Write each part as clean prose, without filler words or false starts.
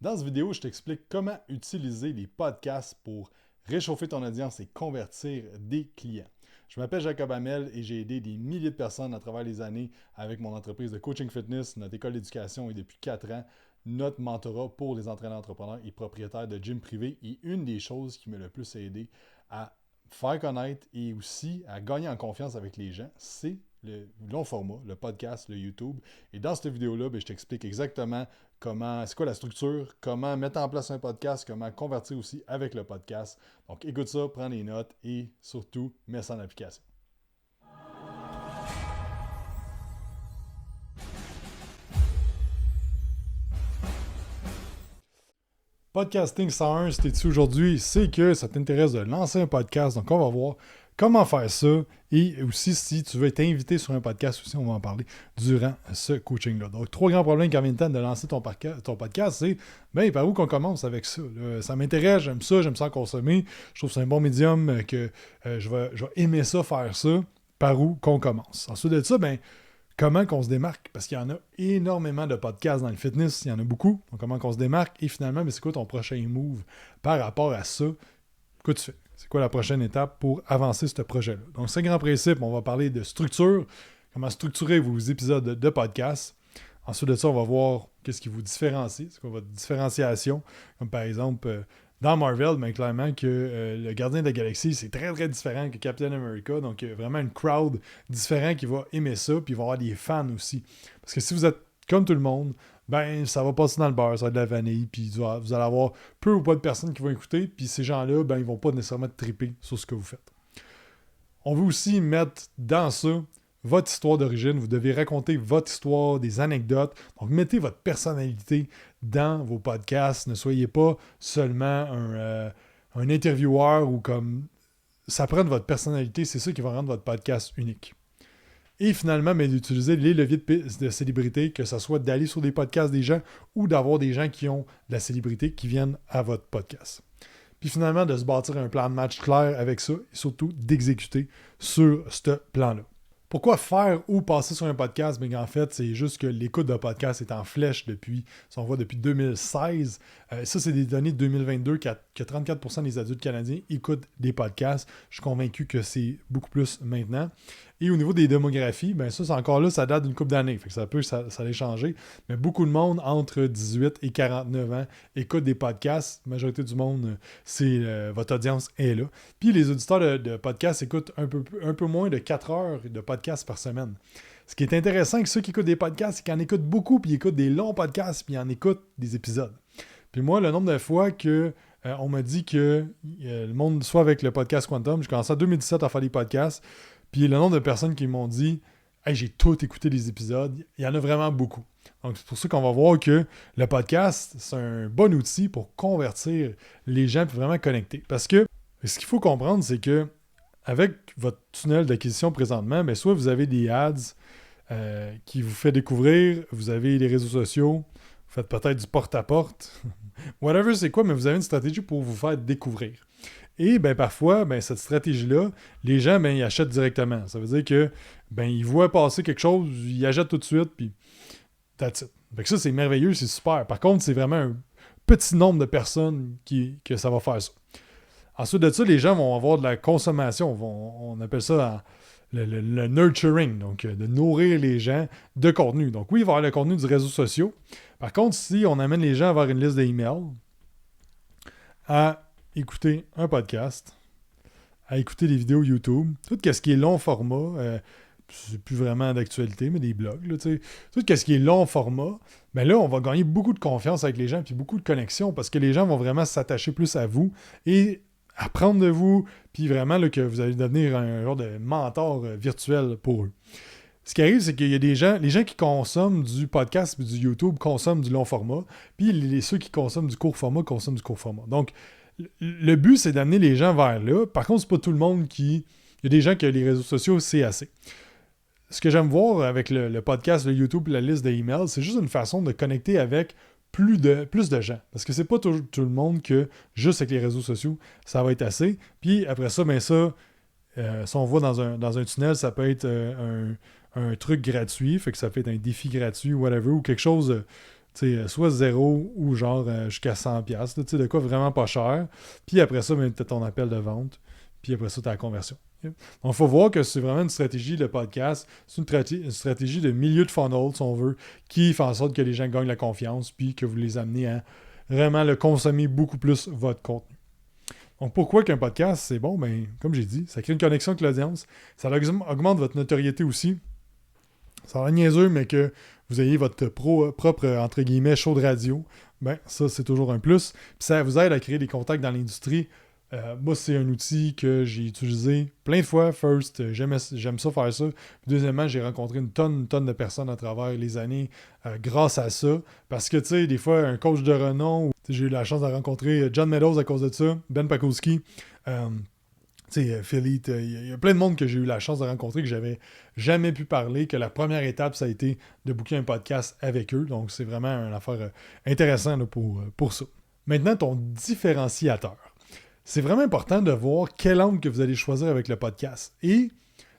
Dans cette vidéo, je t'explique comment utiliser les podcasts pour réchauffer ton audience et convertir des clients. Je m'appelle Jacob Hamel et j'ai aidé des milliers de personnes à travers les années avec mon entreprise de coaching fitness, notre école d'éducation et depuis 4 ans, notre mentorat pour les entraîneurs entrepreneurs et propriétaires de gym privés. Et une des choses qui m'a le plus aidé à faire connaître et aussi à gagner en confiance avec les gens, c'est le long format, le podcast, le YouTube. Et dans cette vidéo-là, je t'explique exactement c'est quoi la structure, comment mettre en place un podcast, comment convertir aussi avec le podcast. Donc écoute ça, prends des notes et surtout, mets ça en application. Podcasting 101, si tu es ici aujourd'hui, c'est que ça t'intéresse de lancer un podcast. Donc, on va voir comment faire ça. Et aussi, si tu veux être invité sur un podcast aussi, on va en parler durant ce coaching-là. Donc, 3 grands problèmes quand vient le temps de lancer ton podcast, c'est, par où qu'on commence avec ça? Là? Ça m'intéresse, j'aime ça en consommer. Je trouve que c'est un bon médium que je vais aimer ça, faire ça. Par où qu'on commence? Ensuite de ça, comment qu'on se démarque? Parce qu'il y en a énormément de podcasts dans le fitness, il y en a beaucoup. Donc, comment qu'on se démarque? Et finalement, c'est quoi ton prochain move par rapport à ça? Quoi tu fais? C'est quoi la prochaine étape pour avancer ce projet-là? Donc, 5 grands principes. On va parler de structure, comment structurer vos épisodes de podcast. Ensuite de ça, on va voir qu'est-ce qui vous différencie, c'est quoi votre différenciation. Comme par exemple, dans Marvel, clairement que le Gardien de la Galaxie, c'est très très différent que Captain America. Donc, il y a vraiment une crowd différente qui va aimer ça, puis il va y avoir des fans aussi. Parce que si vous êtes comme tout le monde, ça va passer dans le beurre, ça va être de la vanille, puis vous allez avoir peu ou pas de personnes qui vont écouter, puis ces gens-là, ils vont pas nécessairement triper sur ce que vous faites. On veut aussi mettre dans ça votre histoire d'origine. Vous devez raconter votre histoire, des anecdotes. Donc, mettez votre personnalité dans vos podcasts. Ne soyez pas seulement un intervieweur ou comme ça prend de votre personnalité. C'est ça qui va rendre votre podcast unique. Et finalement, d'utiliser les leviers de célébrité, que ce soit d'aller sur des podcasts des gens ou d'avoir des gens qui ont de la célébrité qui viennent à votre podcast. Puis finalement, de se bâtir un plan de match clair avec ça et surtout d'exécuter sur ce plan-là. Pourquoi faire ou passer sur un podcast? En fait, c'est juste que l'écoute de podcast est en flèche depuis 2016. Ça, c'est des données de 2022 que 34% des adultes canadiens écoutent des podcasts. Je suis convaincu que c'est beaucoup plus maintenant. Et au niveau des démographies, ça, c'est encore là, ça date d'une couple d'années. Fait que ça allait changer. Mais beaucoup de monde entre 18 et 49 ans écoute des podcasts. La majorité du monde, votre audience est là. Puis les auditeurs de podcasts écoutent un peu moins de 4 heures de podcasts par semaine. Ce qui est intéressant, que ceux qui écoutent des podcasts, c'est qu'ils en écoutent beaucoup, puis ils écoutent des longs podcasts, puis ils en écoutent des épisodes. Puis moi, le nombre de fois que on m'a dit que le monde soit avec le podcast Quantum, j'ai commencé en 2017 à faire des podcasts, puis le nombre de personnes qui m'ont dit « Hey, j'ai tout écouté les épisodes », il y en a vraiment beaucoup. Donc, c'est pour ça qu'on va voir que le podcast, c'est un bon outil pour convertir les gens et vraiment connecter. Parce que ce qu'il faut comprendre, c'est que avec votre tunnel d'acquisition présentement, soit vous avez des ads qui vous fait découvrir, vous avez les réseaux sociaux, vous faites peut-être du porte-à-porte, whatever c'est quoi, mais vous avez une stratégie pour vous faire découvrir. Et parfois, cette stratégie-là, les gens, ils achètent directement. Ça veut dire que ils voient passer quelque chose, ils achètent tout de suite, puis that's it. Fait que ça, c'est merveilleux, c'est super. Par contre, c'est vraiment un petit nombre de personnes que ça va faire ça. Ensuite de ça, les gens vont avoir de la consommation. On appelle ça le nurturing, donc de nourrir les gens de contenu. Donc oui, il va y avoir le contenu du réseau social. Par contre, si on amène les gens vers une liste d'emails, à écouter un podcast, à écouter des vidéos YouTube, tout ce qui est long format, c'est plus vraiment d'actualité, mais des blogs, là, tout ce qui est long format, là, on va gagner beaucoup de confiance avec les gens puis beaucoup de connexion parce que les gens vont vraiment s'attacher plus à vous et apprendre de vous, puis vraiment là, que vous allez devenir un genre de mentor virtuel pour eux. Ce qui arrive, c'est qu'il y a des gens, les gens qui consomment du podcast et du YouTube consomment du long format, puis ceux qui consomment du court format consomment du court format. Donc, le but, c'est d'amener les gens vers là. Par contre, c'est pas tout le monde qui... Il y a des gens qui ont les réseaux sociaux, c'est assez. Ce que j'aime voir avec le podcast, le YouTube et la liste d'emails, c'est juste une façon de connecter avec plus de gens. Parce que c'est pas tout le monde que juste avec les réseaux sociaux, ça va être assez. Puis après ça, si on voit dans un tunnel, ça peut être un truc gratuit, fait que ça peut être un défi gratuit, whatever, ou quelque chose soit 0 ou genre jusqu'à 100$, là, de quoi vraiment pas cher. Puis après ça, tu as ton appel de vente. Puis après ça, tu as la conversion. Donc, il faut voir que c'est vraiment une stratégie de podcast. C'est une stratégie de milieu de funnel, si on veut, qui fait en sorte que les gens gagnent la confiance puis que vous les amenez à vraiment le consommer beaucoup plus votre contenu. Donc, pourquoi qu'un podcast, c'est bon? Ben, comme j'ai dit, ça crée une connexion avec l'audience. Ça augmente votre notoriété aussi. Ça a l'air niaiseux, mais que vous ayez votre propre, entre guillemets, show de radio, ben, ça, c'est toujours un plus. Puis ça vous aide à créer des contacts dans l'industrie. Moi, c'est un outil que j'ai utilisé plein de fois. First, j'aime ça faire ça. Puis deuxièmement, j'ai rencontré une tonne de personnes à travers les années grâce à ça. Parce que, tu sais, des fois, un coach de renom, j'ai eu la chance de rencontrer John Meadows à cause de ça, Ben Pakowski, Philly, il y a plein de monde que j'ai eu la chance de rencontrer que j'avais jamais pu parler, que la première étape, ça a été de booker un podcast avec eux. Donc, c'est vraiment une affaire intéressante là, pour ça. Maintenant, ton différenciateur. C'est vraiment important de voir quel angle que vous allez choisir avec le podcast. Et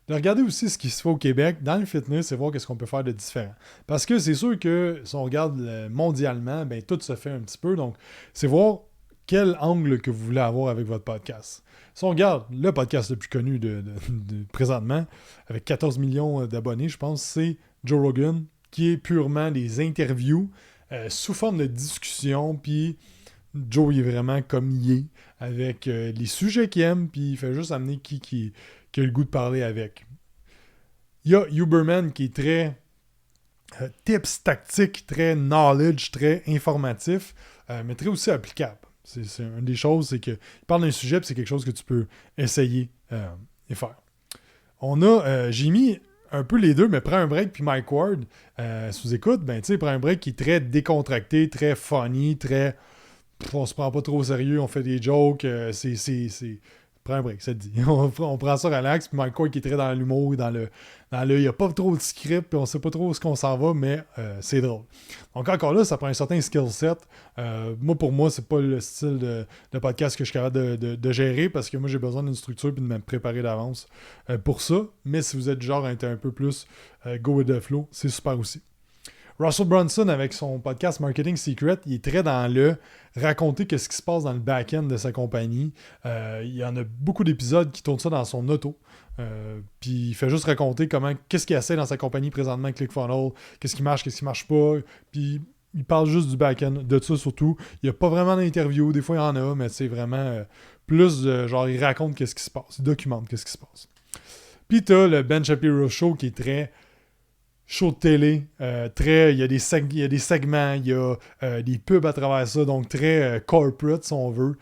de regarder aussi ce qui se fait au Québec dans le fitness et voir qu'est-ce qu'on peut faire de différent. Parce que c'est sûr que si on regarde mondialement, ben, tout se fait un petit peu. Donc, c'est voir quel angle que vous voulez avoir avec votre podcast. Si on regarde le podcast le plus connu de présentement, avec 14 millions d'abonnés, je pense, c'est Joe Rogan, qui est purement des interviews sous forme de discussion, puis Joe, il est vraiment comme il est, avec les sujets qu'il aime, puis il fait juste amener qui a le goût de parler avec. Il y a Huberman qui est très tips tactiques, très knowledge, très informatif, mais très aussi applicable. C'est une des choses, c'est qu'il parle d'un sujet, puis c'est quelque chose que tu peux essayer et faire. J'ai mis un peu les deux, mais prends un break, puis Mike Ward, sous écoute, ben tu sais, prends un break qui est très décontracté, très funny, très... on se prend pas trop au sérieux, on fait des jokes, prends un break, ça te dit. On prend ça relax, puis Mike Ward qui est très dans l'humour, il n'y a pas trop de script, puis on sait pas trop où on s'en va, mais c'est drôle. Donc encore là, ça prend un certain skill set. Pour moi, c'est pas le style de podcast que je suis capable de gérer, parce que moi, j'ai besoin d'une structure et de me préparer d'avance pour ça. Mais si vous êtes genre un peu plus go with the flow, c'est super aussi. Russell Brunson, avec son podcast Marketing Secret, il est très dans le raconter ce qui se passe dans le back-end de sa compagnie. Il y en a beaucoup d'épisodes qui tournent ça dans son auto. Puis il fait juste raconter qu'est-ce qu'il essaie dans sa compagnie présentement avec ClickFunnels, qu'est-ce qui marche pas. Puis il parle juste du back-end, de ça surtout. Il n'y a pas vraiment d'interview, des fois il y en a, mais c'est vraiment plus genre il raconte qu'est-ce qui se passe, il documente qu'est-ce qui se passe. Puis t'as le Ben Shapiro Show qui est très show de télé, il y a des segments, il y a des pubs à travers ça, donc très corporate, si on veut,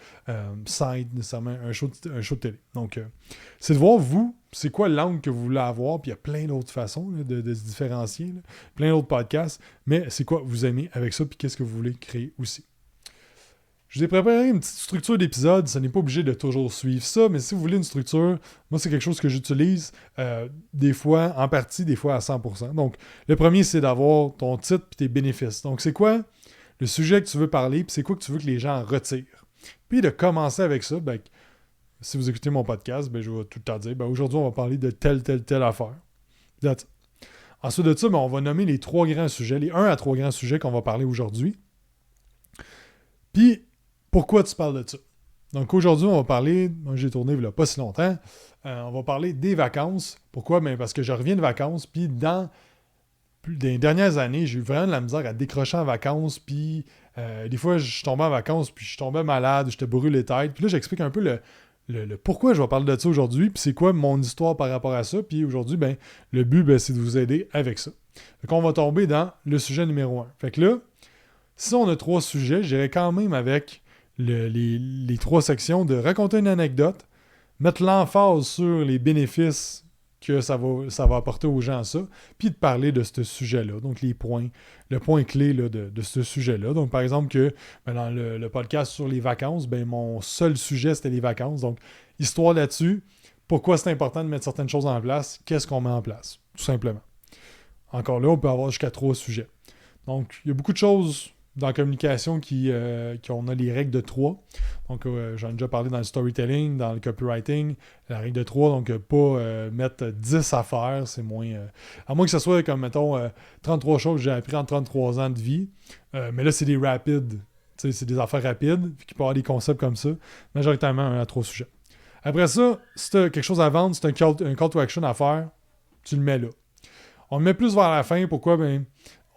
side, nécessairement, un show de télé. Donc, c'est de voir, vous, c'est quoi l'angle que vous voulez avoir, puis il y a plein d'autres façons là, de se différencier, là, plein d'autres podcasts, mais c'est quoi vous aimez avec ça, puis qu'est-ce que vous voulez créer aussi. Je vous ai préparé une petite structure d'épisode, ça n'est pas obligé de toujours suivre ça, mais si vous voulez une structure, moi c'est quelque chose que j'utilise des fois en partie, des fois à 100%. Donc le premier c'est d'avoir ton titre et tes bénéfices. Donc c'est quoi le sujet que tu veux parler, puis c'est quoi que tu veux que les gens en retirent. Puis de commencer avec ça, ben, si vous écoutez mon podcast, ben, je vais tout le temps dire, ben, aujourd'hui on va parler de telle affaire. Ensuite de ça, ben, on va nommer les 3 grands sujets, les 1 à 3 grands sujets qu'on va parler aujourd'hui. Puis pourquoi tu parles de ça? Donc aujourd'hui, on va parler, moi j'ai tourné il n'y a pas si longtemps, on va parler des vacances. Pourquoi? Ben parce que je reviens de vacances, puis dans les dernières années, j'ai eu vraiment de la misère à décrocher en vacances, puis des fois, je tombais en vacances, puis je tombais malade, j'étais bourré les têtes. Puis là, j'explique un peu le pourquoi je vais parler de ça aujourd'hui, puis c'est quoi mon histoire par rapport à ça. Puis aujourd'hui, ben le but, ben, c'est de vous aider avec ça. Donc on va tomber dans le sujet numéro 1. Fait que là, si on a 3 sujets, j'irai quand même avec les 3 sections de raconter une anecdote, mettre l'emphase sur les bénéfices que ça va apporter aux gens ça, puis de parler de ce sujet-là, donc le point clé là, de ce sujet-là. Donc par exemple que dans le podcast sur les vacances, ben, mon seul sujet c'était les vacances, donc histoire là-dessus, pourquoi c'est important de mettre certaines choses en place, qu'est-ce qu'on met en place, tout simplement. Encore là, on peut avoir jusqu'à 3 sujets. Donc il y a beaucoup de choses dans la communication qu'on a les règles de 3. Donc, j'en ai déjà parlé dans le storytelling, dans le copywriting, la règle de 3. Donc, pas mettre 10 affaires, c'est moins... à moins que ce soit comme, mettons, 33 choses que j'ai appris en 33 ans de vie. Mais là, c'est des rapides. C'est des affaires rapides, puis qu'il peut y avoir des concepts comme ça. Majoritairement, 1 à 3 sujets. Après ça, si tu as quelque chose à vendre, si tu as un call to action à faire, tu le mets là. On le met plus vers la fin. Pourquoi? Ben,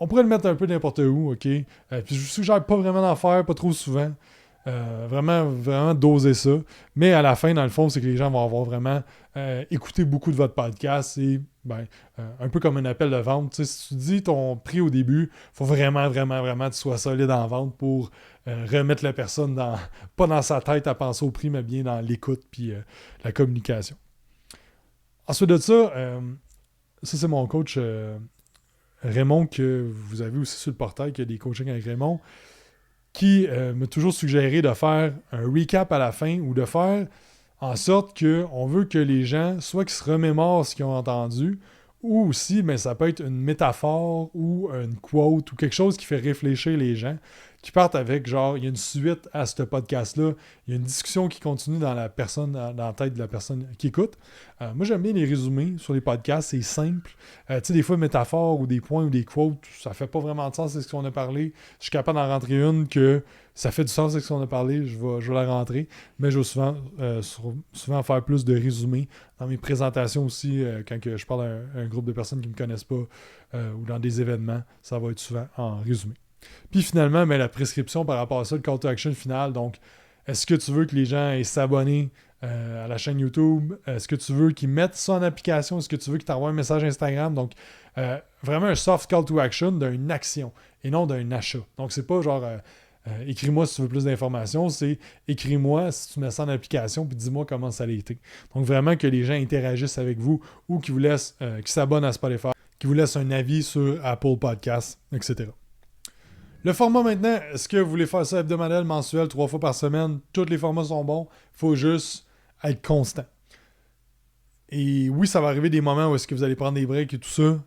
on pourrait le mettre un peu n'importe où, OK? Puis je vous suggère pas vraiment d'en faire, pas trop souvent. Vraiment, vraiment doser ça. Mais à la fin, dans le fond, c'est que les gens vont avoir vraiment écouté beaucoup de votre podcast et un peu comme un appel de vente. Tu sais, si tu dis ton prix au début, il faut vraiment, vraiment, vraiment que tu sois solide en vente pour remettre la personne pas dans sa tête à penser au prix, mais bien dans l'écoute puis la communication. Ensuite de ça, ça c'est mon coach Raymond que vous avez aussi sur le portail, qui a des coachings avec Raymond, qui m'a toujours suggéré de faire un recap à la fin ou de faire en sorte qu'on veut que les gens, soit qu'ils se remémorent ce qu'ils ont entendu, ou aussi, ça peut être une métaphore ou une quote ou quelque chose qui fait réfléchir les gens, qui partent avec genre, il y a une suite à ce podcast-là, il y a une discussion qui continue dans la tête de la personne qui écoute. Moi, j'aime bien les résumés sur les podcasts, c'est simple. Tu sais, des fois, métaphores ou des points ou des quotes, ça fait pas vraiment de sens avec ce qu'on a parlé. Je suis capable d'en rentrer une que ça fait du sens avec ce qu'on a parlé, je vais la rentrer. Mais je vais souvent faire plus de résumés dans mes présentations aussi, quand je parle à un groupe de personnes qui ne me connaissent pas ou dans des événements, ça va être souvent en résumé. Puis finalement, la prescription par rapport à ça, le call to action final, donc est-ce que tu veux que les gens aient s'abonner à la chaîne YouTube? Est-ce que tu veux qu'ils mettent ça en application? Est-ce que tu veux qu'ils t'envoient un message Instagram? Donc, vraiment un soft call to action d'une action et non d'un achat. Donc, c'est pas genre écris-moi si tu veux plus d'informations, c'est écris-moi si tu mets ça en application puis dis-moi comment ça a été. Donc, vraiment que les gens interagissent avec vous ou qu'ils vous laissent, qu'ils s'abonnent à Spotify, qu'ils vous laissent un avis sur Apple Podcasts, etc. Le format maintenant, est-ce que vous voulez faire ça hebdomadaire, mensuel, 3 fois par semaine? Tous les formats sont bons. Il faut juste être constant. Et oui, ça va arriver des moments où est-ce que vous allez prendre des breaks et tout ça.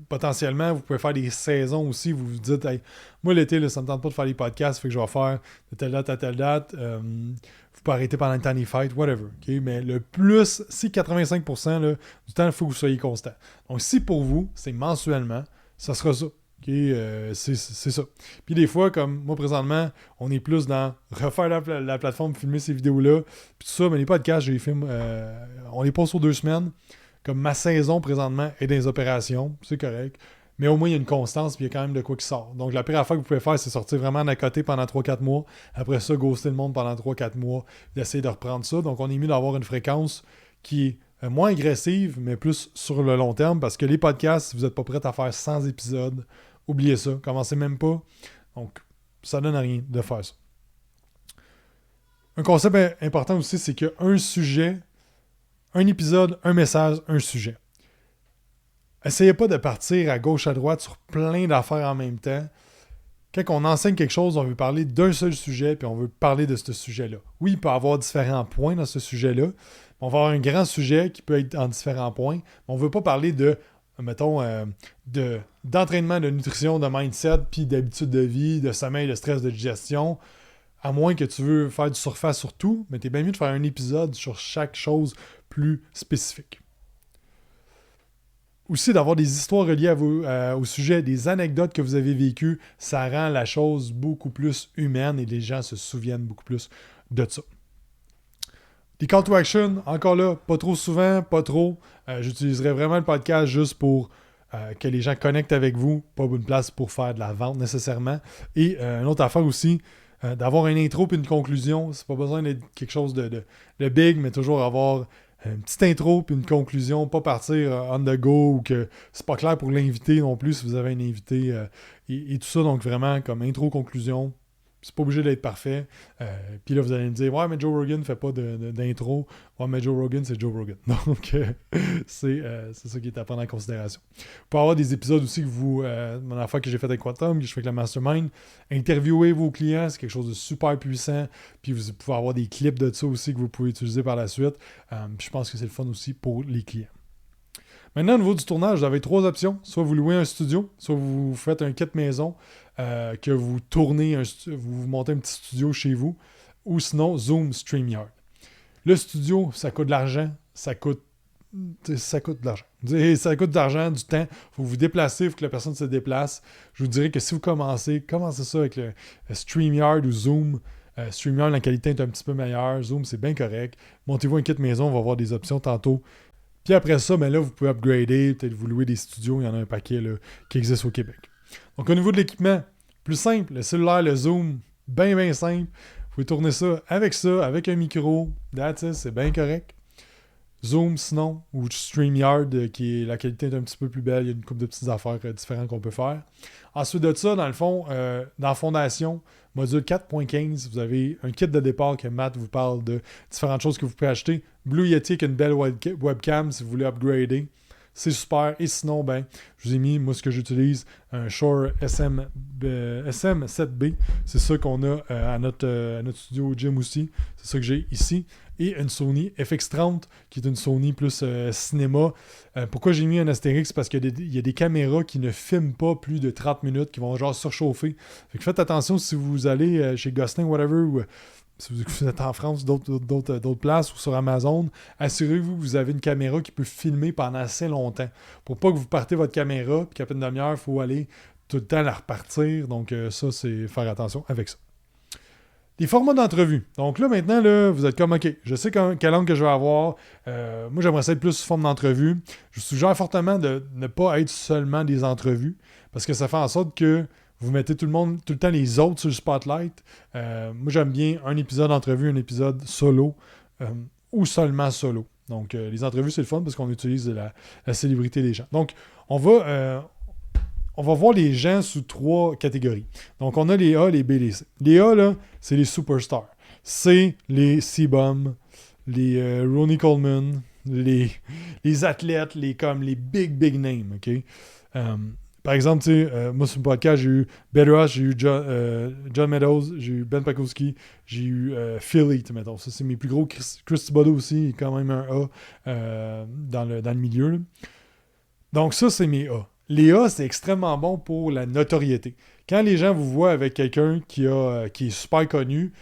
Potentiellement, vous pouvez faire des saisons aussi. Vous vous dites, hey, moi l'été, là, ça ne me tente pas de faire des podcasts, fait que je vais faire de telle date à telle date. Vous pouvez arrêter pendant le temps des fêtes, whatever. Okay? Mais le plus, c'est 85% là, du temps, il faut que vous soyez constant. Donc si pour vous, c'est mensuellement, ça sera ça. Okay, c'est ça. Puis des fois, comme moi présentement, on est plus dans refaire la plateforme, filmer ces vidéos-là, puis tout ça, mais les podcasts, je les filme, on les pose sur 2 semaines. Comme ma saison présentement est dans les opérations, c'est correct. Mais au moins, il y a une constance, puis il y a quand même de quoi qui sort. Donc la pire affaire que vous pouvez faire, c'est sortir vraiment à côté pendant 3-4 mois. Après ça, ghoster le monde pendant 3-4 mois, d'essayer de reprendre ça. Donc on est mieux d'avoir une fréquence qui est moins agressive, mais plus sur le long terme, parce que les podcasts, si vous n'êtes pas prêt à faire 100 épisodes, oubliez ça, commencez même pas. Donc, ça donne à rien de faire ça. Un concept important aussi, c'est qu'un sujet, un épisode, un message, un sujet. Essayez pas de partir à gauche, à droite sur plein d'affaires en même temps. Quand on enseigne quelque chose, on veut parler d'un seul sujet, puis on veut parler de ce sujet-là. Oui, il peut y avoir différents points dans ce sujet-là. On va avoir un grand sujet qui peut être en différents points, mais on ne veut pas parler de mettons, d'entraînement, de nutrition, de mindset, puis d'habitude de vie, de sommeil, de stress, de digestion, à moins que tu veux faire du surface sur tout, mais t'es bien mieux de faire un épisode sur chaque chose plus spécifique. Aussi, d'avoir des histoires reliées au sujet, des anecdotes que vous avez vécues, ça rend la chose beaucoup plus humaine et les gens se souviennent beaucoup plus de ça. Les call to action, encore là, pas trop souvent, pas trop. J'utiliserai vraiment le podcast juste pour que les gens connectent avec vous, pas une place pour faire de la vente nécessairement. Et une autre affaire aussi, d'avoir une intro puis une conclusion. C'est pas besoin d'être quelque chose de big, mais toujours avoir une petite intro puis une conclusion, pas partir on the go ou que c'est pas clair pour l'invité non plus si vous avez un invité et tout ça. Donc vraiment comme intro, conclusion. C'est pas obligé d'être parfait. Puis là, vous allez me dire, ouais, mais Joe Rogan ne fait pas d'intro. Ouais, mais Joe Rogan, c'est Joe Rogan. Donc, c'est ça qui est à prendre en considération. Vous pouvez avoir des épisodes aussi que mon affaire que j'ai fait avec Quantum, que je fais avec la Mastermind. Interviewez vos clients, c'est quelque chose de super puissant. Puis vous pouvez avoir des clips de ça aussi que vous pouvez utiliser par la suite. Puis je pense que c'est le fun aussi pour les clients. Maintenant, au niveau du tournage, vous avez 3 options. Soit vous louez un studio, soit vous faites un kit maison, que vous tournez, vous montez un petit studio chez vous, ou sinon Zoom StreamYard. Le studio, ça coûte de l'argent, ça coûte de l'argent. Ça coûte de l'argent, du temps. Il faut vous déplacer, il faut que la personne se déplace. Je vous dirais que si vous commencez ça avec le StreamYard ou Zoom. StreamYard, la qualité est un petit peu meilleure. Zoom, c'est bien correct. Montez-vous un kit maison, on va voir des options tantôt. Puis après ça, ben là, vous pouvez upgrader, peut-être vous louer des studios, il y en a un paquet là, qui existe au Québec. Donc au niveau de l'équipement, plus simple, le cellulaire, le Zoom, bien simple. Vous pouvez tourner ça, avec un micro, that's it, c'est bien correct. Zoom sinon, ou StreamYard, qui est la qualité est un petit peu plus belle, il y a une couple de petites affaires différentes qu'on peut faire. Ensuite de ça, dans le fond, dans Fondation, module 4.15, vous avez un kit de départ que Matt vous parle de différentes choses que vous pouvez acheter. Blue Yeti avec une belle webcam si vous voulez upgrader. C'est super. Et sinon, ben, je vous ai mis, moi, ce que j'utilise, un Shure SM7B. C'est ça qu'on a à notre studio gym aussi. C'est ça que j'ai ici. Et une Sony FX30, qui est une Sony plus cinéma. Pourquoi j'ai mis un astérix? Parce qu'il y a des caméras qui ne filment pas plus de 30 minutes, qui vont genre surchauffer. Fait que faites attention si vous allez chez Gosling, whatever, ou si vous êtes en France, d'autres places ou sur Amazon, assurez-vous que vous avez une caméra qui peut filmer pendant assez longtemps. Pour pas que vous partez votre caméra, puis qu'après une demi-heure, il faut aller tout le temps la repartir. Donc ça, c'est faire attention avec ça. Les formats d'entrevue. Donc là, maintenant, là, vous êtes comme, OK, je sais quel angle que je vais avoir. Moi, j'aimerais ça être plus sous forme d'entrevue. Je vous suggère fortement de ne pas être seulement des entrevues, parce que ça fait en sorte que vous mettez tout le temps les autres sur le spotlight. Moi, j'aime bien un épisode d'entrevue, un épisode solo, ou seulement solo. Donc, les entrevues, c'est le fun parce qu'on utilise la célébrité des gens. Donc, on va voir les gens sous 3 catégories. Donc, on a les A, les B, les C. Les A, là, c'est les superstars. C'est les C-Bum, les Ronnie Coleman, les athlètes, les big names, OK? Par exemple, tu sais, moi sur le podcast, j'ai eu Bedros, j'ai eu John Meadows, j'ai eu Ben Pakowski, j'ai eu Phil Heath, mettons. Ça, c'est mes plus gros. Chris Thibodeau aussi, il est quand même un A dans le milieu. Là. Donc ça, c'est mes A. Les A, c'est extrêmement bon pour la notoriété. Quand les gens vous voient avec quelqu'un qui est super connu,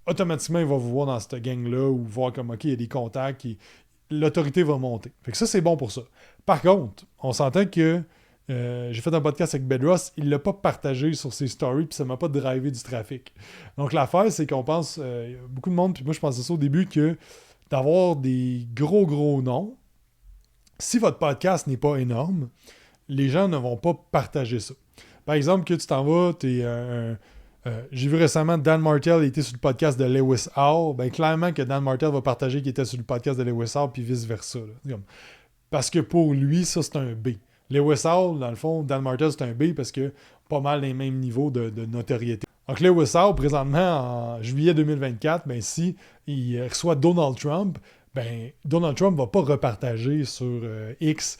automatiquement, ils vont vous voir dans cette gang-là ou voir comme, OK, il y a des contacts, l'autorité va monter. Fait que ça, c'est bon pour ça. Par contre, on s'entend que j'ai fait un podcast avec Bedros, il ne l'a pas partagé sur ses stories, puis ça ne m'a pas drivé du trafic. Donc l'affaire, c'est qu'on pense, beaucoup de monde, puis moi je pensais ça au début, que d'avoir des gros noms, si votre podcast n'est pas énorme, les gens ne vont pas partager ça. Par exemple, que tu t'en vas, j'ai vu récemment Dan Martell était sur le podcast de Lewis Howell, ben clairement que Dan Martell va partager qu'il était sur le podcast de Lewis Howell, puis vice-versa. Parce que pour lui, ça c'est un B. Lewis Howell, dans le fond, Dan Martell, c'est un B parce que pas mal les mêmes niveaux de notoriété. Donc Lewis Howell, présentement, en juillet 2024, ben, si il reçoit Donald Trump, ben Donald Trump va pas repartager sur X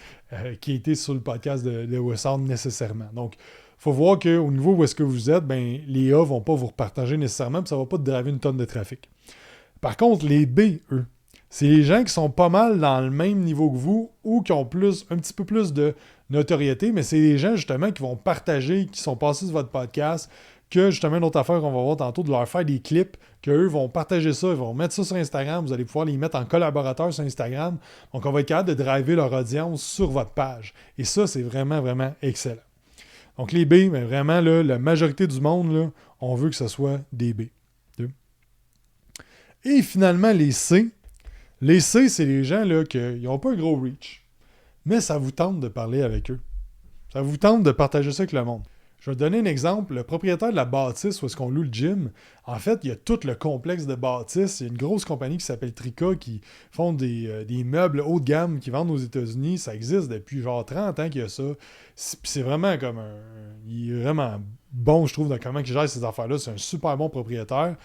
qui était sur le podcast de Lewis Howell nécessairement. Donc, il faut voir qu'au niveau où est-ce que vous êtes, ben les A vont pas vous repartager nécessairement, puis ça va pas te driver une tonne de trafic. Par contre, les B, eux, c'est les gens qui sont pas mal dans le même niveau que vous ou qui ont un petit peu plus de notoriété, mais c'est les gens justement qui vont partager, qui sont passés sur votre podcast, que justement une autre affaire qu'on va voir tantôt, de leur faire des clips, qu'eux vont partager ça, ils vont mettre ça sur Instagram, vous allez pouvoir les mettre en collaborateur sur Instagram, donc on va être capable de driver leur audience sur votre page. Et ça, c'est vraiment excellent. Donc les B, ben vraiment, là, la majorité du monde, là, on veut que ce soit des B. Et finalement, les C. Les C, c'est les gens là, qui n'ont pas un gros reach, mais ça vous tente de parler avec eux. Ça vous tente de partager ça avec le monde. Je vais te donner un exemple. Le propriétaire de la bâtisse où est-ce qu'on loue le gym, en fait, il y a tout le complexe de bâtisse. Il y a une grosse compagnie qui s'appelle Trica qui font des meubles haut de gamme qui vendent aux États-Unis. Ça existe depuis genre 30 ans qu'il y a ça. C'est vraiment comme il est vraiment bon, je trouve, dans comment il gère ces affaires-là. C'est un super bon propriétaire.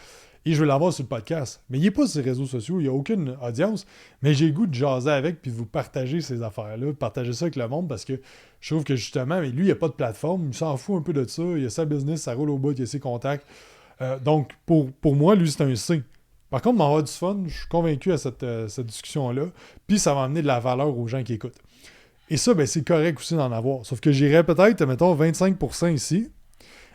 Et je veux l'avoir sur le podcast. Mais il n'est pas sur les réseaux sociaux, il n'y a aucune audience. Mais j'ai le goût de jaser avec puis de vous partager ces affaires-là, partager ça avec le monde parce que je trouve que justement, mais lui, il n'y a pas de plateforme, il s'en fout un peu de ça, il a sa business, ça roule au bout, il a ses contacts. Donc, pour moi, lui, c'est un C. Par contre, m'en avoir du fun, je suis convaincu à cette discussion-là, puis ça va amener de la valeur aux gens qui écoutent. Et ça, ben, c'est correct aussi d'en avoir. Sauf que j'irais peut-être, mettons, 25% ici.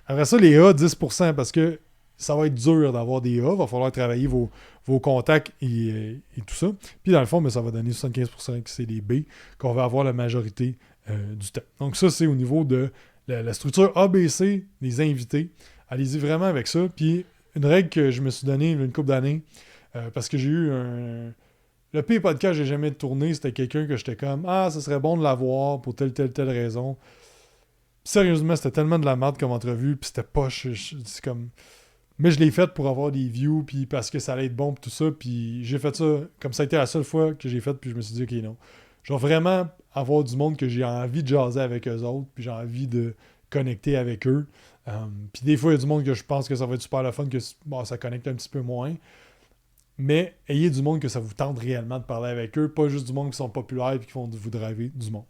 Après ça, les A, 10%, parce que ça va être dur d'avoir des A. Il va falloir travailler vos contacts et tout ça. Puis dans le fond, ben, ça va donner 75% que c'est les B qu'on va avoir la majorité du temps. Donc ça, c'est au niveau de la structure ABC des invités. Allez-y vraiment avec ça. Puis une règle que je me suis donnée une couple d'années, parce que j'ai eu le pire podcast que j'ai jamais tourné, c'était quelqu'un que j'étais comme « Ah, ça serait bon de l'avoir pour telle raison. » Sérieusement, c'était tellement de la merde comme entrevue, puis c'était pas... c'est comme... Mais je l'ai fait pour avoir des views, puis parce que ça allait être bon, puis tout ça, puis j'ai fait ça comme ça a été la seule fois que j'ai fait, puis je me suis dit « Ok, non. » Je vais vraiment avoir du monde que j'ai envie de jaser avec eux autres, puis j'ai envie de connecter avec eux. Puis des fois, il y a du monde que je pense que ça va être super le fun, que bon, ça connecte un petit peu moins. Mais ayez du monde que ça vous tente réellement de parler avec eux, pas juste du monde qui sont populaires et qui vont vous driver du monde.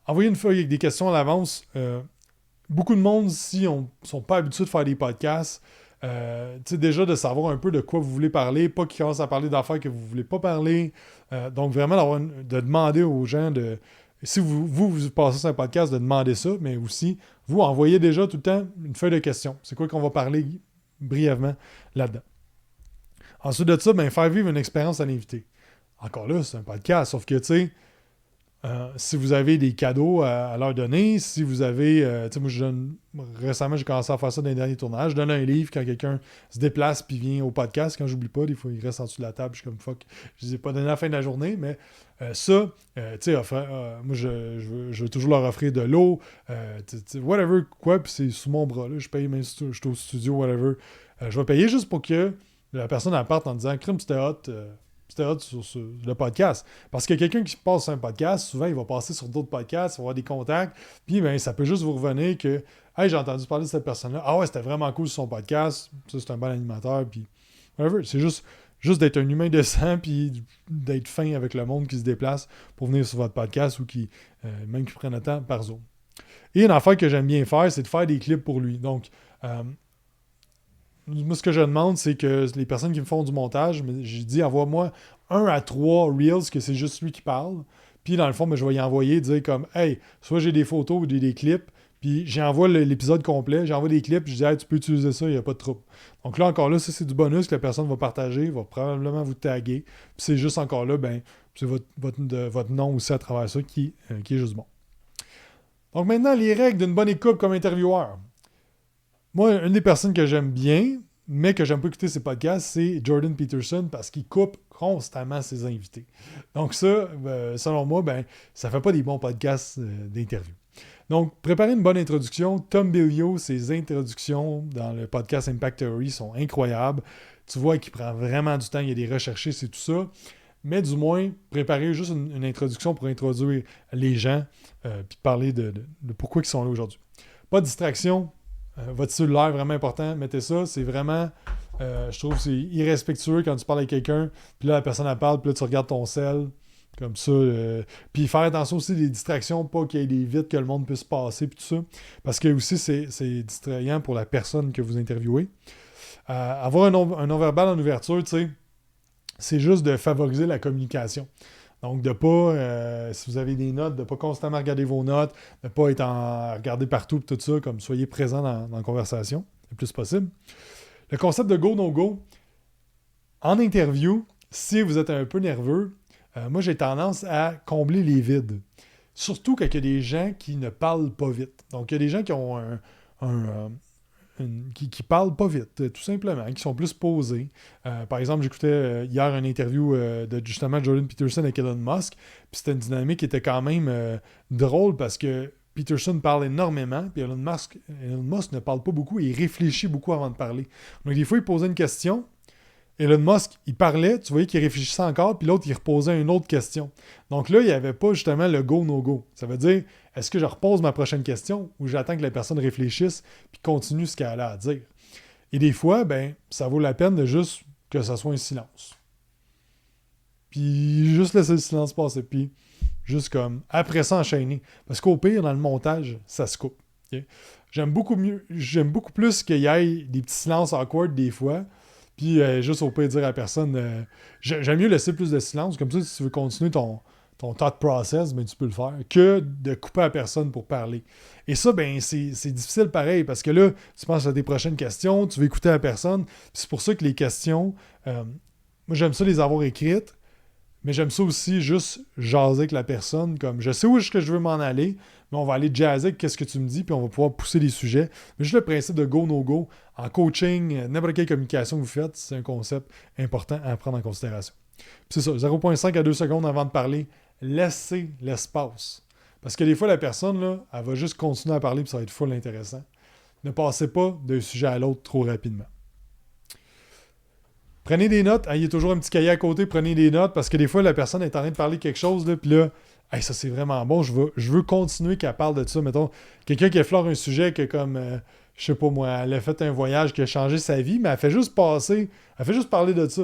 Envoyez une feuille avec des questions à l'avance. Beaucoup de monde, si on ne sont pas habitués de faire des podcasts, déjà de savoir un peu de quoi vous voulez parler, pas qu'ils commencent à parler d'affaires que vous ne voulez pas parler. Donc vraiment de demander aux gens de... Si vous passez sur un podcast, de demander ça, mais aussi, vous envoyez déjà tout le temps une feuille de questions. C'est quoi qu'on va parler brièvement là-dedans. Ensuite de ça, faire vivre une expérience à l'invité. Encore là, c'est un podcast, sauf que, tu sais, si vous avez des cadeaux à leur donner, si vous avez... récemment, j'ai commencé à faire ça dans les derniers tournages. Je donne un livre quand quelqu'un se déplace puis vient au podcast. Quand j'oublie pas, des fois, il reste en dessous de la table. Je suis comme, fuck, je les ai pas donné à la fin de la journée, mais moi, je veux toujours leur offrir de l'eau, whatever, quoi, puis c'est sous mon bras, là. Je paye même si je suis au studio, whatever. Je vais payer juste pour que la personne elle parte en disant, crime, c'était hot sur le podcast. Parce que quelqu'un qui passe sur un podcast, souvent, il va passer sur d'autres podcasts, il va avoir des contacts, puis ça peut juste vous revenir que « Hey, j'ai entendu parler de cette personne-là. Ah ouais, c'était vraiment cool sur son podcast. Ça, c'est un bon animateur. » Puis, whatever. C'est juste d'être un humain décent, puis d'être fin avec le monde qui se déplace pour venir sur votre podcast ou même qui prennent le temps par Zoom. Et une affaire que j'aime bien faire, c'est de faire des clips pour lui. Donc, moi, ce que je demande, c'est que les personnes qui me font du montage, j'ai dit, envoie-moi 1 à 3 Reels que c'est juste lui qui parle. Puis, dans le fond, je vais y envoyer, dire comme, hey, soit j'ai des photos ou des clips, puis j'envoie l'épisode complet, j'envoie des clips, puis je dis, hey, tu peux utiliser ça, il n'y a pas de trouble. Donc là, encore là, ça, c'est du bonus que la personne va partager, va probablement vous taguer. Puis c'est juste encore là, c'est votre nom aussi à travers ça qui est juste bon. Donc maintenant, les règles d'une bonne écoute comme intervieweur. Moi, une des personnes que j'aime bien, mais que j'aime pas écouter ses podcasts, c'est Jordan Peterson parce qu'il coupe constamment ses invités. Donc ça, selon moi, ça fait pas des bons podcasts d'interview. Donc, préparez une bonne introduction. Tom Bilyeu, ses introductions dans le podcast Impact Theory sont incroyables. Tu vois qu'il prend vraiment du temps, il y a des recherches, c'est tout ça. Mais du moins, préparez juste une introduction pour introduire les gens puis parler de pourquoi ils sont là aujourd'hui. Pas de distraction. Votre cellulaire, vraiment important. Mettez ça. C'est vraiment, je trouve, c'est irrespectueux quand tu parles avec quelqu'un, puis là, la personne, elle parle, puis là, tu regardes ton cell, comme ça. Puis faire attention aussi des distractions, pas qu'il y ait des vides que le monde puisse passer, puis tout ça. Parce que aussi, c'est distrayant pour la personne que vous interviewez. Avoir un non-verbal en ouverture, tu sais, c'est juste de favoriser la communication. Donc, de pas, si vous avez des notes, de ne pas constamment regarder vos notes, de ne pas être regarder partout, tout ça, comme soyez présent dans la conversation, le plus possible. Le concept de go, no go, en interview, si vous êtes un peu nerveux, moi, j'ai tendance à combler les vides. Surtout quand il y a des gens qui ne parlent pas vite. Donc, il y a des gens qui ont qui parlent pas vite, tout simplement, qui sont plus posés. Par exemple, j'écoutais hier une interview de justement Jordan Peterson avec Elon Musk, puis c'était une dynamique qui était quand même drôle parce que Peterson parle énormément, puis Elon Musk ne parle pas beaucoup, il réfléchit beaucoup avant de parler. Donc des fois, il posait une question, Elon Musk, il parlait, tu voyais qu'il réfléchissait encore, puis l'autre, il reposait une autre question. Donc là, il n'y avait pas justement le go, no go. Ça veut dire, est-ce que je repose ma prochaine question ou j'attends que la personne réfléchisse puis continue ce qu'elle a à dire? Et des fois, ça vaut la peine de juste que ça soit un silence. Puis juste laisser le silence passer, puis juste comme, après ça, enchaîner. Parce qu'au pire, dans le montage, ça se coupe. Okay? J'aime beaucoup plus qu'il y ait des petits silences awkward des fois. Puis juste au pire dire à la personne, j'aime mieux laisser plus de silence, comme ça si tu veux continuer ton ton thought process, ben, tu peux le faire, que de couper la personne pour parler. Et ça, ben, c'est difficile pareil, parce que là, tu penses à tes prochaines questions, tu veux écouter la personne, puis c'est pour ça que les questions, moi j'aime ça les avoir écrites, mais j'aime ça aussi juste jaser avec la personne, comme je sais où est-ce que je veux m'en aller, mais on va aller jazzer avec qu'est-ce que tu me dis, puis on va pouvoir pousser les sujets. Mais juste le principe de go, no go, en coaching, n'importe quelle communication que vous faites, c'est un concept important à prendre en considération. Puis c'est ça, 0,5 à 2 secondes avant de parler, laissez l'espace. Parce que des fois, la personne, là, elle va juste continuer à parler, puis ça va être full intéressant. Ne passez pas d'un sujet à l'autre trop rapidement. Prenez des notes. Ayez toujours un petit cahier à côté. Prenez des notes parce que des fois, la personne est en train de parler de quelque chose. Puis là, hey, ça c'est vraiment bon. Je veux continuer qu'elle parle de ça. Mettons, quelqu'un qui effleure un sujet que comme, je sais pas moi, elle a fait un voyage qui a changé sa vie, mais elle fait juste parler de ça.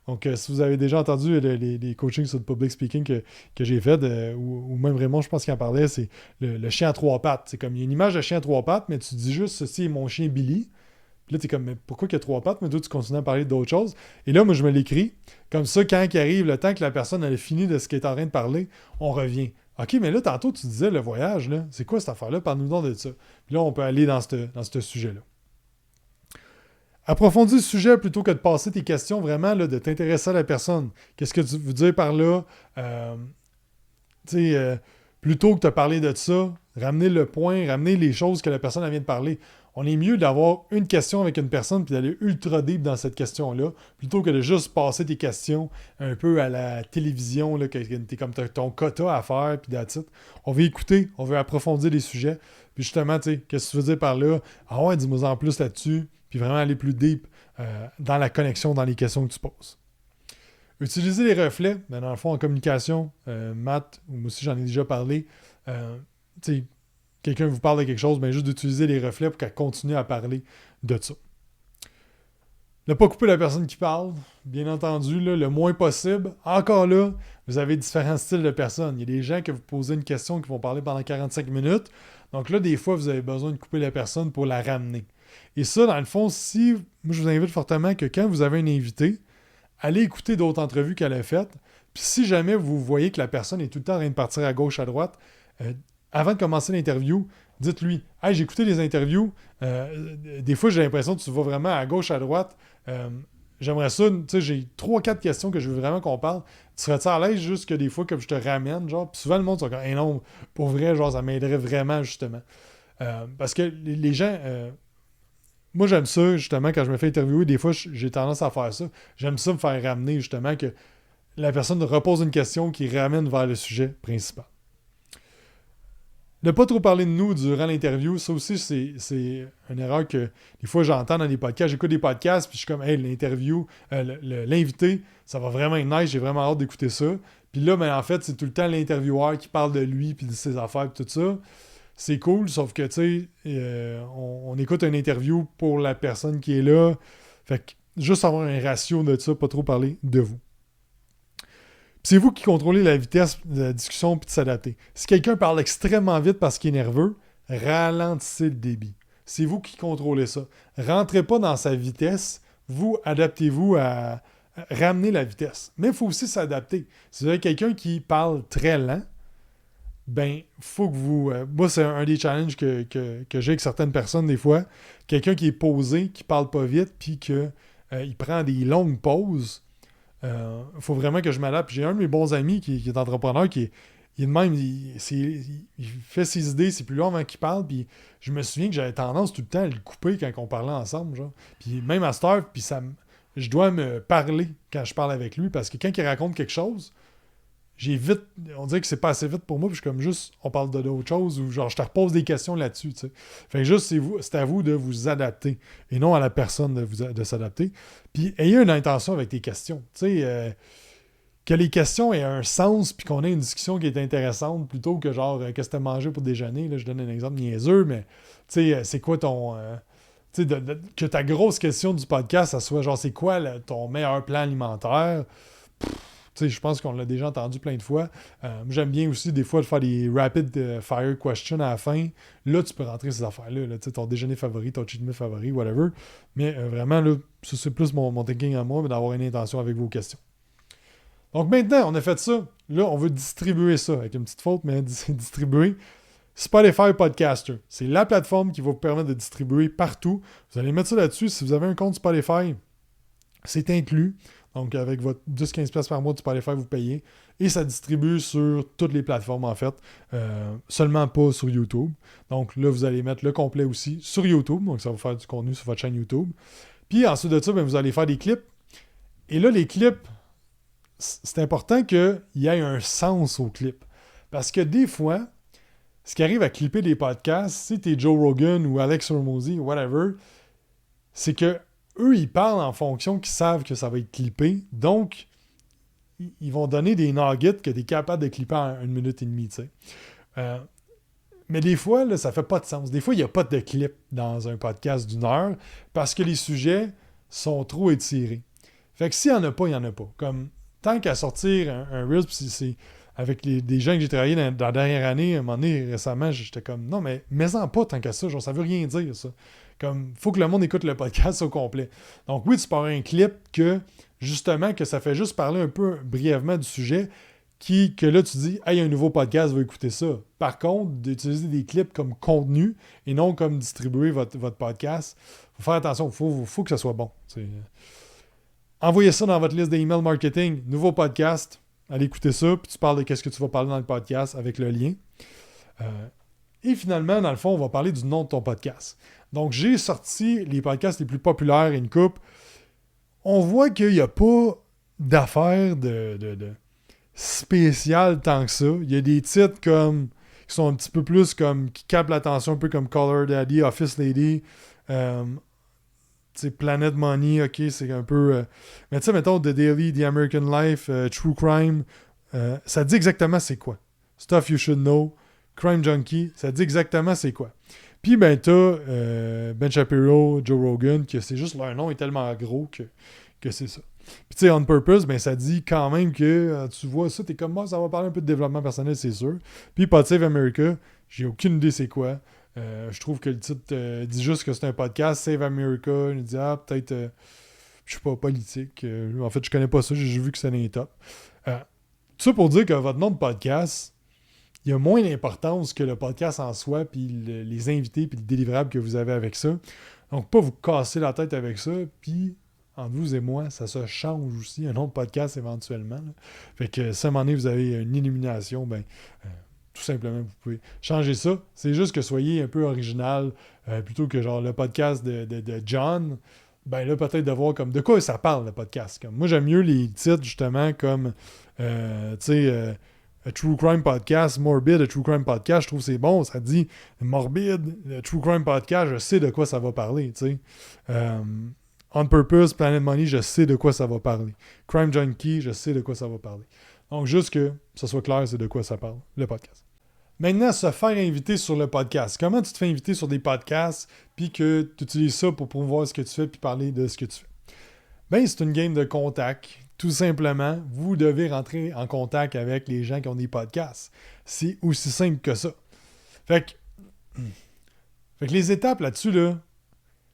Donc, si vous avez déjà entendu les coachings sur le public speaking que j'ai fait, ou même Raymond, je pense qu'il en parlait, c'est le chien à trois pattes. C'est comme, il y a une image de chien à trois pattes, mais tu dis juste, ceci est mon chien Billy. Puis là, t'es comme, mais pourquoi il y a trois pattes? Mais toi, tu continues à parler d'autres choses. Et là, moi, je me l'écris. Comme ça, quand il arrive le temps que la personne elle a fini de ce qu'elle est en train de parler, on revient. OK, mais là, tantôt, tu disais le voyage, là. C'est quoi cette affaire-là? Parle-nous donc de ça. Puis là, on peut aller dans ce sujet-là. Approfondis le sujet plutôt que de passer tes questions, vraiment, là, de t'intéresser à la personne. Qu'est-ce que tu veux dire par là? Plutôt que de parler de ça, ramener le point, ramener les choses que la personne elle vient de parler. On est mieux d'avoir une question avec une personne puis d'aller ultra deep dans cette question-là, plutôt que de juste passer tes questions un peu à la télévision, là, que t'es comme ton quota à faire, puis that's it. On veut écouter, on veut approfondir les sujets. Puis justement, tu sais, qu'est-ce que tu veux dire par là? Ah ouais, dis-moi en plus là-dessus, puis vraiment aller plus deep dans la connexion, dans les questions que tu poses. Utiliser les reflets, ben dans le fond, en communication, Matt, ou moi aussi j'en ai déjà parlé, tu sais, quelqu'un vous parle de quelque chose, ben juste d'utiliser les reflets pour qu'elle continue à parler de ça. Ne pas couper la personne qui parle, bien entendu, là, le moins possible. Encore là, vous avez différents styles de personnes. Il y a des gens que vous posez une question qui vont parler pendant 45 minutes. Donc là, des fois, vous avez besoin de couper la personne pour la ramener. Et ça, dans le fond, moi je vous invite fortement que quand vous avez un invité, allez écouter d'autres entrevues qu'elle a faites. Puis si jamais vous voyez que la personne est tout le temps en train de partir à gauche, à droite, avant de commencer l'interview, dites-lui « Hey, j'ai écouté les interviews. Des fois, j'ai l'impression que tu vas vraiment à gauche, à droite. J'aimerais ça, tu sais, j'ai 3-4 questions que je veux vraiment qu'on parle. Tu serais-tu à l'aise juste que des fois, comme je te ramène, genre, puis souvent le monde sont comme, hey non, pour vrai, genre, ça m'aiderait vraiment, justement. Parce que les gens, moi, j'aime ça, justement, quand je me fais interviewer, des fois, j'ai tendance à faire ça. J'aime ça me faire ramener, justement, que la personne repose une question qui ramène vers le sujet principal. Ne pas trop parler de nous durant l'interview, ça aussi, c'est une erreur que des fois j'entends dans les podcasts. J'écoute des podcasts, puis je suis comme, hey, l'interview, l'invité, ça va vraiment être nice, j'ai vraiment hâte d'écouter ça. Puis là, ben, en fait, c'est tout le temps l'intervieweur qui parle de lui, puis de ses affaires, puis tout ça. C'est cool, sauf que, tu sais, on écoute une interview pour la personne qui est là. Fait que juste avoir un ratio de ça, pas trop parler de vous. C'est vous qui contrôlez la vitesse de la discussion puis de s'adapter. Si quelqu'un parle extrêmement vite parce qu'il est nerveux, ralentissez le débit. C'est vous qui contrôlez ça. Rentrez pas dans sa vitesse. Vous, adaptez-vous à ramener la vitesse. Mais il faut aussi s'adapter. Si vous avez quelqu'un qui parle très lent, ben, faut que vous... moi, c'est un des challenges que j'ai avec certaines personnes des fois. Quelqu'un qui est posé, qui parle pas vite, puis qu'il prend des longues pauses. Faut vraiment que je m'adapte. J'ai un de mes bons amis qui est entrepreneur qui est de même, il fait ses idées, c'est plus long avant qu'il parle, puis je me souviens que j'avais tendance tout le temps à le couper quand on parlait ensemble, genre. Puis même à cette heure, puis je dois me parler quand je parle avec lui, parce que quand il raconte quelque chose, on dirait que c'est pas assez vite pour moi, puis je suis comme juste, on parle d'autre chose, ou genre je te repose des questions là-dessus, tu sais. Fait que juste, c'est à vous de vous adapter, et non à la personne de s'adapter. Puis ayez une intention avec tes questions, tu sais, que les questions aient un sens, puis qu'on ait une discussion qui est intéressante, plutôt que genre, qu'est-ce que t'as mangé pour déjeuner, là, je donne un exemple niaiseux, mais tu sais, c'est quoi ton... tu sais, que ta grosse question du podcast, ça soit genre, c'est quoi ton meilleur plan alimentaire? Je pense qu'on l'a déjà entendu plein de fois. J'aime bien aussi des fois de faire des rapid fire questions à la fin. Là, tu peux rentrer ces affaires-là. Là, ton déjeuner favori, ton cheat meal favori, whatever. Mais vraiment, là, ça c'est plus mon thinking à moi, mais d'avoir une intention avec vos questions. Donc maintenant, on a fait ça. Là, on veut distribuer ça, avec une petite faute, mais distribuer Spotify Podcaster. C'est la plateforme qui va vous permettre de distribuer partout. Vous allez mettre ça là-dessus. Si vous avez un compte Spotify, c'est inclus. Donc, avec votre 10-15$ par mois de Spotify, vous payez. Et ça distribue sur toutes les plateformes, en fait. Seulement pas sur YouTube. Donc, là, vous allez mettre le complet aussi sur YouTube. Donc, ça va vous faire du contenu sur votre chaîne YouTube. Puis, ensuite de ça, vous allez faire des clips. Et là, les clips, c'est important qu'il y ait un sens aux clips. Parce que des fois, ce qui arrive à clipper des podcasts, si t'es Joe Rogan ou Alex Hormozy ou whatever, c'est que eux, ils parlent en fonction qu'ils savent que ça va être clippé. Donc, ils vont donner des nuggets que tu es capable de clipper en 1 minute et demie, tu sais. Mais des fois, là, ça fait pas de sens. Des fois, il n'y a pas de clip dans un podcast d'1 heure parce que les sujets sont trop étirés. Fait que s'il n'y en a pas, il n'y en a pas. Comme, tant qu'à sortir un Reels, puis c'est avec des gens que j'ai travaillé dans la dernière année, à un moment donné, récemment, j'étais comme, non, mais mets-en pas tant qu'à ça. Genre, ça veut rien dire, ça. Comme, faut que le monde écoute le podcast au complet. Donc oui, tu peux avoir un clip que, justement, que ça fait juste parler un peu brièvement du sujet, que là, tu dis, hey, il y a un nouveau podcast, va écouter ça. Par contre, d'utiliser des clips comme contenu et non comme distribuer votre podcast, faut faire attention, faut que ça soit bon. Envoyez ça dans votre liste d'email marketing, nouveau podcast, allez écouter ça, puis tu parles de qu'est-ce que tu vas parler dans le podcast avec le lien. Et finalement, dans le fond, on va parler du nom de ton podcast. Donc, j'ai sorti les podcasts les plus populaires, une coupe. On voit qu'il n'y a pas d'affaires de spéciales tant que ça. Il y a des titres comme qui sont un petit peu plus comme qui captent l'attention, un peu comme Color Daddy, Office Lady, Planet Money, ok, c'est un peu... mais tu sais, mettons, The Daily, The American Life, True Crime, ça dit exactement c'est quoi. Stuff You Should Know, Crime Junkie, ça dit exactement c'est quoi. Puis, ben, t'as Ben Shapiro, Joe Rogan, que c'est juste leur nom est tellement gros que c'est ça. Puis, tu sais, On Purpose, ben, ça dit quand même que tu vois ça, t'es comme moi, ça va parler un peu de développement personnel, c'est sûr. Puis, Pod Save America, j'ai aucune idée c'est quoi. Je trouve que le titre dit juste que c'est un podcast, Save America. Il dit, peut-être, je sais pas, politique. En fait, je connais pas ça, j'ai juste vu que c'était un top. Tout ça pour dire que votre nom de podcast, il y a moins d'importance que le podcast en soi, puis les invités, puis le délivrable que vous avez avec ça. Donc, pas vous casser la tête avec ça, puis entre vous et moi, ça se change aussi, un nom de podcast éventuellement. Là. Fait que si à un moment donné, vous avez une illumination, ben, tout simplement, vous pouvez changer ça. C'est juste que soyez un peu original, plutôt que genre le podcast de John, ben là, peut-être de voir comme de quoi ça parle, le podcast. Comme, moi, j'aime mieux les titres, justement, comme, tu sais... A True Crime Podcast, Morbid, A True Crime Podcast, je trouve que c'est bon. Ça dit Morbid, le True Crime Podcast, je sais de quoi ça va parler. On Purpose, Planet Money, je sais de quoi ça va parler. Crime Junkie, je sais de quoi ça va parler. Donc, juste que ça soit clair, c'est de quoi ça parle, le podcast. Maintenant, se faire inviter sur le podcast. Comment tu te fais inviter sur des podcasts puis que tu utilises ça pour promouvoir ce que tu fais puis parler de ce que tu fais? Ben, c'est une game de contact. Tout simplement, vous devez rentrer en contact avec les gens qui ont des podcasts. C'est aussi simple que ça. Fait que les étapes là-dessus, là,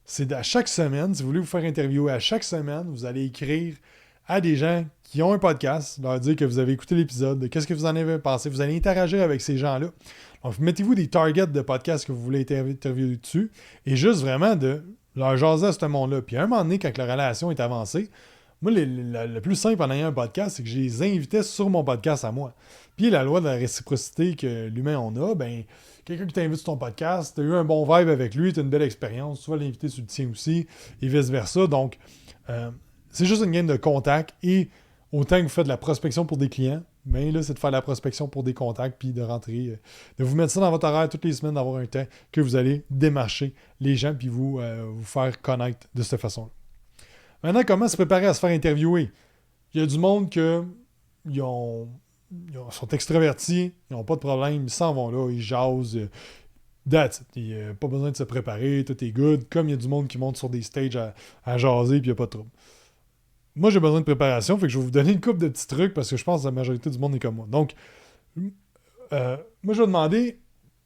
c'est à chaque semaine, si vous voulez vous faire interviewer à chaque semaine, vous allez écrire à des gens qui ont un podcast, leur dire que vous avez écouté l'épisode, qu'est-ce que vous en avez pensé. Vous allez interagir avec ces gens-là. Donc, mettez-vous des targets de podcasts que vous voulez interviewer dessus et juste vraiment de leur jaser à ce monde-là. Puis à un moment donné, quand la relation est avancée, moi, le plus simple en ayant un podcast, c'est que je les invitais sur mon podcast à moi. Puis la loi de la réciprocité que l'humain on a, ben quelqu'un qui t'invite sur ton podcast, tu as eu un bon vibe avec lui, tu as une belle expérience, tu vas l'inviter sur le tien aussi, et vice-versa. Donc, c'est juste une game de contact. Et autant que vous faites de la prospection pour des clients, ben là, c'est de faire de la prospection pour des contacts, puis de rentrer, de vous mettre ça dans votre horaire toutes les semaines, d'avoir un temps que vous allez démarcher les gens, puis vous faire connaître de cette façon-là. Maintenant, comment se préparer à se faire interviewer? Il y a du monde que ils sont extravertis, ils n'ont pas de problème, ils s'en vont là, ils jasent. That's it. Il n'y a pas besoin de se préparer, tout est good. Comme il y a du monde qui monte sur des stages à jaser, puis il n'y a pas de trouble. Moi, j'ai besoin de préparation, fait que je vais vous donner une couple de petits trucs parce que je pense que la majorité du monde est comme moi. Donc, moi, je vais demander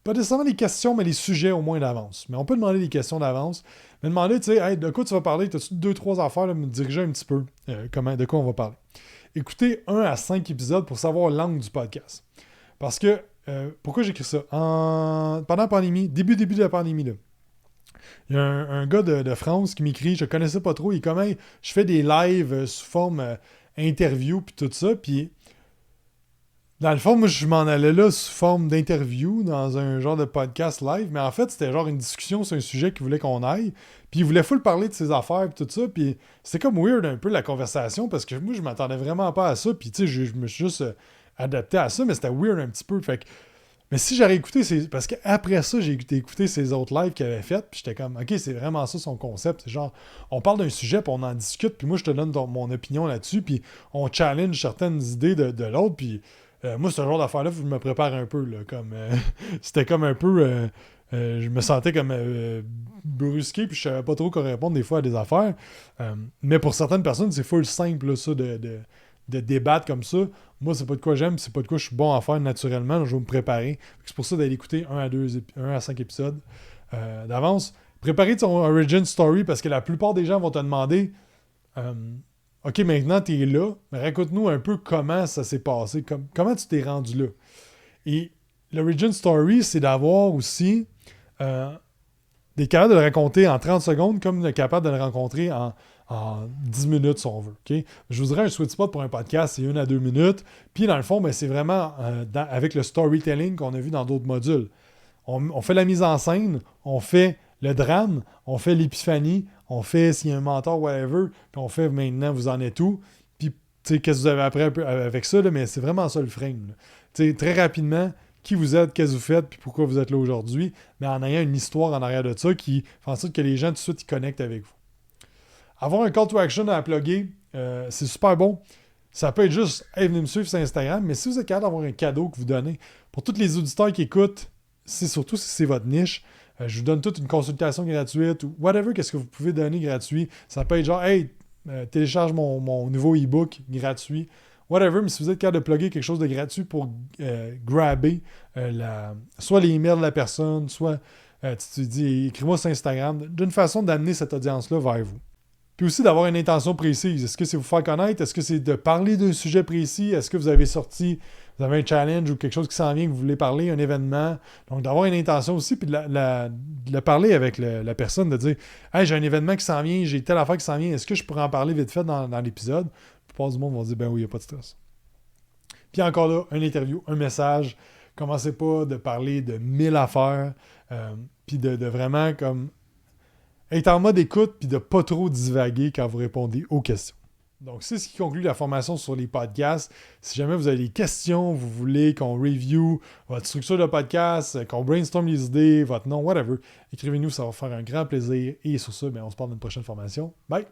pas nécessairement les questions, mais les sujets au moins d'avance. Mais on peut demander des questions d'avance. Mais demander, tu sais, hey, de quoi tu vas parler? T'as-tu 2-3 affaires, là, me diriger un petit peu de quoi on va parler. Écoutez 1 à 5 épisodes pour savoir l'angle du podcast. Parce que, pourquoi j'écris ça? Pendant la pandémie, début de la pandémie, là, il y a un gars de France qui m'écrit, je connaissais pas trop, il est comme, hey, je fais des lives sous forme interview, puis tout ça, puis dans le fond, moi, je m'en allais là sous forme d'interview dans un genre de podcast live, mais en fait, c'était genre une discussion sur un sujet qu'il voulait qu'on aille, puis il voulait full parler de ses affaires et tout ça, puis c'était comme weird un peu la conversation, parce que moi, je m'attendais vraiment pas à ça, puis tu sais, je me suis juste adapté à ça, mais c'était weird un petit peu, fait que... Mais si j'aurais écouté, parce qu'après ça, j'ai écouté ses autres lives qu'il avait fait, puis j'étais comme, ok, c'est vraiment ça son concept, c'est genre, on parle d'un sujet, puis on en discute, puis moi, je te donne mon opinion là-dessus, puis on challenge certaines idées de l'autre, puis... moi, ce genre d'affaire-là, faut que je me prépare un peu. Là, comme, c'était comme un peu... je me sentais comme brusqué, puis je savais pas trop quoi répondre des fois à des affaires. Mais pour certaines personnes, c'est full simple, là, ça, de débattre comme ça. Moi, c'est pas de quoi j'aime, c'est pas de quoi je suis bon à faire naturellement. Donc je vais me préparer. C'est pour ça d'aller écouter 1 à 5 épisodes d'avance. Préparer ton origin story, parce que la plupart des gens vont te demander... OK, maintenant, tu es là, mais raconte-nous un peu comment ça s'est passé, comment tu t'es rendu là. Et l'origin story, c'est d'avoir aussi des capables de le raconter en 30 secondes comme d'être capable de le rencontrer en 10 minutes, si on veut. Okay? Je vous dirais un sweet spot pour un podcast, c'est 1 à 2 minutes. Puis, dans le fond, ben, c'est vraiment avec le storytelling qu'on a vu dans d'autres modules. On fait la mise en scène, on fait le drame, on fait l'épiphanie, on fait s'il y a un mentor, whatever, puis on fait maintenant, vous en êtes où. Puis, tu sais, qu'est-ce que vous avez appris un peu avec ça, là, mais c'est vraiment ça le frame. Tu sais, très rapidement, qui vous êtes, qu'est-ce que vous faites, puis pourquoi vous êtes là aujourd'hui, mais en ayant une histoire en arrière de ça qui fait en sorte que les gens, tout de suite, ils connectent avec vous. Avoir un call to action à plugger, c'est super bon. Ça peut être juste, hey, venez me suivre sur Instagram, mais si vous êtes capable d'avoir un cadeau que vous donnez, pour tous les auditeurs qui écoutent, surtout si c'est votre niche, je vous donne toute une consultation gratuite ou whatever, qu'est-ce que vous pouvez donner gratuit. Ça peut être genre, hey, télécharge mon nouveau e-book gratuit. Whatever, mais si vous êtes capable de plugger quelque chose de gratuit pour grabber soit les emails de la personne, soit tu dis, écris-moi sur Instagram, d'une façon d'amener cette audience-là vers vous. Puis aussi d'avoir une intention précise. Est-ce que c'est vous faire connaître? Est-ce que c'est de parler d'un sujet précis? Est-ce que vous avez un challenge ou quelque chose qui s'en vient que vous voulez parler, un événement? Donc d'avoir une intention aussi, puis de le parler avec la personne, de dire « Hey, j'ai un événement qui s'en vient, j'ai telle affaire qui s'en vient, est-ce que je pourrais en parler vite fait dans l'épisode? » La plupart du monde vont dire « Ben oui, il n'y a pas de stress. » Puis encore là, une interview, un message. Commencez pas de parler de 1000 affaires, puis de vraiment comme être en mode écoute puis de pas trop divaguer quand vous répondez aux questions. Donc, c'est ce qui conclut la formation sur les podcasts. Si jamais vous avez des questions, vous voulez qu'on review votre structure de podcast, qu'on brainstorm les idées, votre nom, whatever, écrivez-nous, ça va faire un grand plaisir. Et sur ça, on se parle dans une prochaine formation. Bye!